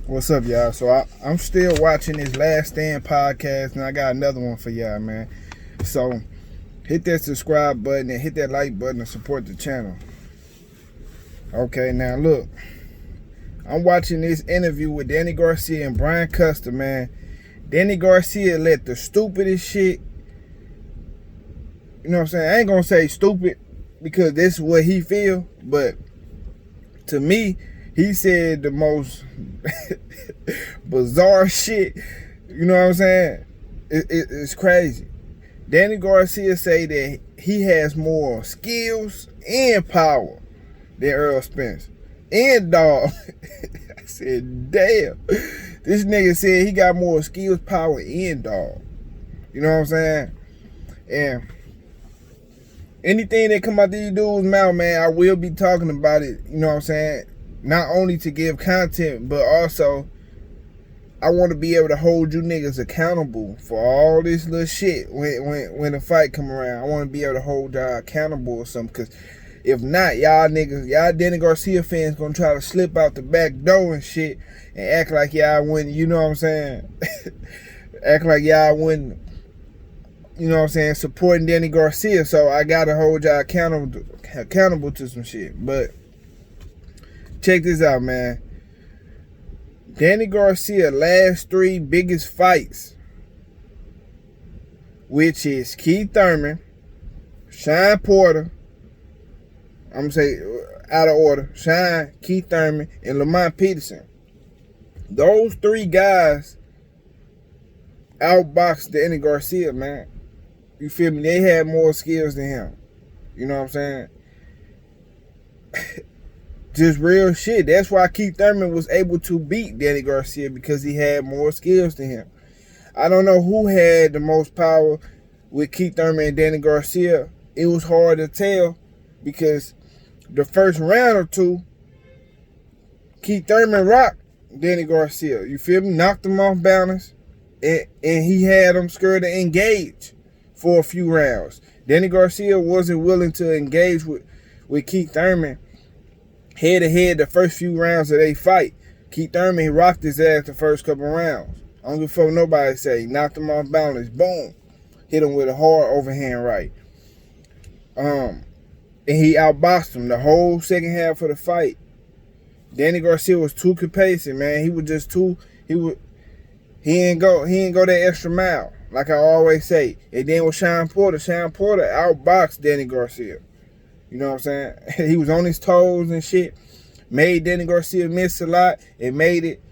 What's up, y'all? So I'm still watching this Last Stand podcast, and I got another one for y'all, man. So hit that subscribe button and hit that like button to support the channel. Okay, now look, I'm watching this interview with Danny Garcia and Brian Custer, man. Danny Garcia let the stupidest shit, you know what I'm saying? I ain't gonna say stupid because this is what he feel, but to me, he said the most bizarre shit. You know what I'm saying? It's crazy. Danny Garcia say that he has more skills and power than Errol Spence. And dog. I said, damn. This nigga said he got more skills, power, and dog. You know what I'm saying? And anything that come out these dudes' mouth, man, I will be talking about it. You know what I'm saying? Not only to give content, but also I want to be able to hold you niggas accountable for all this little shit when the fight come around. I want to be able to hold y'all accountable or something, because if not, y'all niggas, y'all Danny Garcia fans gonna try to slip out the back door and shit and act like y'all wouldn't, you know what I'm saying? Act like y'all wouldn't, you know what I'm saying, supporting Danny Garcia. So I gotta hold y'all accountable to some shit. But check this out, man. Danny Garcia last 3 biggest fights, which is Keith Thurman, Sean Porter, I'm gonna say out of order, Sean, Keith Thurman, and Lamont Peterson. Those 3 guys outboxed Danny Garcia, man. You feel me? They had more skills than him. You know what I'm saying? Just real shit. That's why Keith Thurman was able to beat Danny Garcia, because he had more skills than him. I don't know who had the most power with Keith Thurman and Danny Garcia. It was hard to tell because the first round or two, Keith Thurman rocked Danny Garcia. You feel me? Knocked him off balance, and he had him scared to engage for a few rounds. Danny Garcia wasn't willing to engage with Keith Thurman head to head the first few rounds of they fight. Keith Thurman, he rocked his ass the first couple rounds. I don't give a fuck what nobody say. He knocked him off balance. Boom. Hit him with a hard overhand right. And he outboxed him the whole second half of the fight. Danny Garcia was too complacent, man. He was just too, he ain't go that extra mile, like I always say. And then with Sean Porter outboxed Danny Garcia. You know what I'm saying? He was on his toes and shit. Made Danny Garcia miss a lot. It made it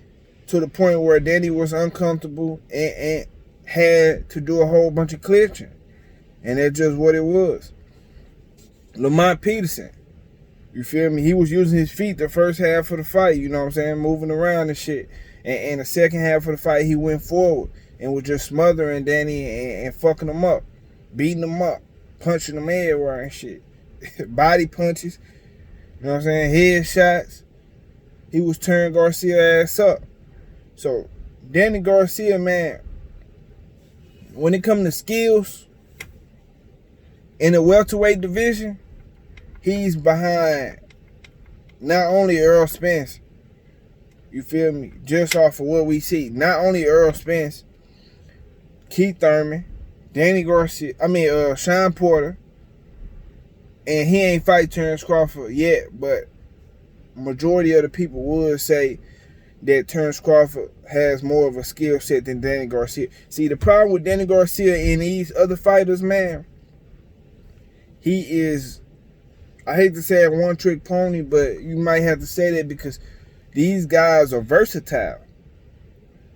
to the point where Danny was uncomfortable and had to do a whole bunch of clinching. And that's just what it was. Lamont Peterson, you feel me? He was using his feet the first half of the fight, you know what I'm saying? Moving around and shit. And the second half of the fight, he went forward and was just smothering Danny and fucking him up. Beating him up. Punching him everywhere and shit. Body punches, you know what I'm saying, head shots. He was tearing Garcia ass up. So Danny Garcia, man, when it comes to skills in the welterweight division, he's behind not only Errol Spence, you feel me, just off of what we see. Not only Errol Spence, Keith Thurman, Danny Garcia, Sean Porter. And he ain't fight Terrence Crawford yet, but majority of the people would say that Terrence Crawford has more of a skill set than Danny Garcia. See, the problem with Danny Garcia and these other fighters, man, he is, I hate to say a one-trick pony, but you might have to say that because these guys are versatile.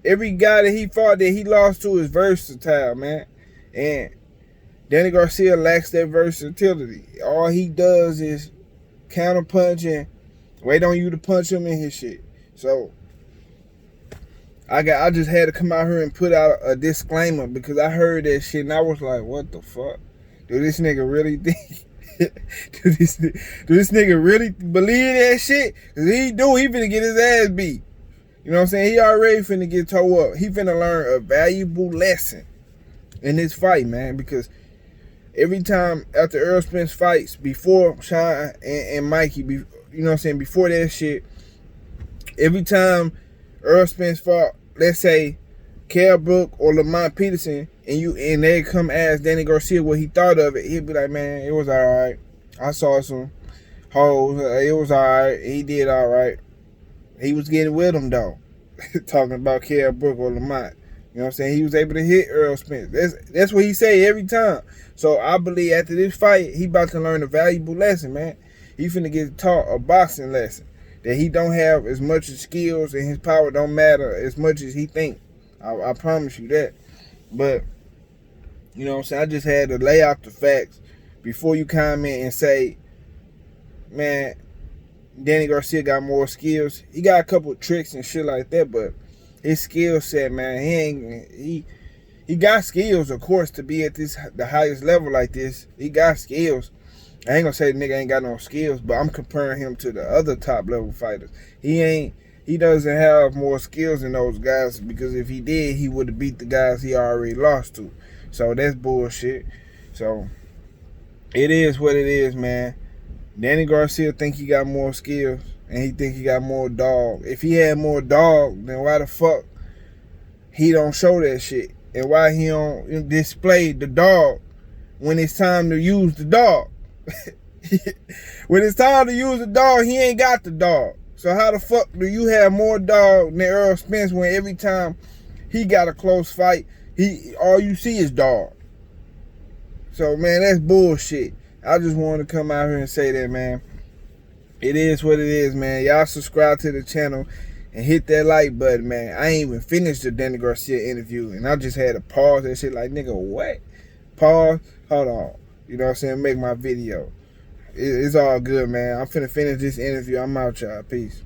Every guy that he fought that he lost to is versatile, man. And Danny Garcia lacks that versatility. All he does is counter punch and wait on you to punch him in his shit. So I just had to come out here and put out a disclaimer because I heard that shit and I was like, what the fuck? Do this nigga really think? do this nigga really believe that shit? Cause he finna get his ass beat. You know what I'm saying? He already finna get towed up. He finna learn a valuable lesson in this fight, man, because every time after Errol Spence fights, before Sean and Mikey, you know what I'm saying, before that shit, every time Errol Spence fought, let's say, Kell Brook or Lamont Peterson, and they come ask Danny Garcia what he thought of it, he'd be like, man, it was alright. I saw some hoes. It was alright. He did alright. He was getting with them though. Talking about Kell Brook or Lamont. You know what I'm saying? He was able to hit Errol Spence. That's what he say every time. So I believe after this fight, he about to learn a valuable lesson, man. He finna get taught a boxing lesson. That he don't have as much skills and his power don't matter as much as he think. I promise you that. But, you know what I'm saying? I just had to lay out the facts before you comment and say, man, Danny Garcia got more skills. He got a couple of tricks and shit like that, but his skill set, man, he got skills, of course, to be at the highest level like this. He got skills. I ain't gonna say the nigga ain't got no skills, but I'm comparing him to the other top level fighters. He doesn't have more skills than those guys, because if he did, he would have beat the guys he already lost to. So that's bullshit. So it is what it is, man. Danny Garcia think he got more skills, and he think he got more dog. If he had more dog, then why the fuck he don't show that shit? And why he don't display the dog when it's time to use the dog? When it's time to use the dog, he ain't got the dog. So how the fuck do you have more dog than Errol Spence when every time he got a close fight, all you see is dog? So, man, that's bullshit. I just wanted to come out here and say that, man. It is what it is, man. Y'all subscribe to the channel and hit that like button, man. I ain't even finished the Danny Garcia interview, and I just had to pause that shit like, nigga, what? Pause? Hold on. You know what I'm saying? Make my video. It's all good, man. I'm finna finish this interview. I'm out, y'all. Peace.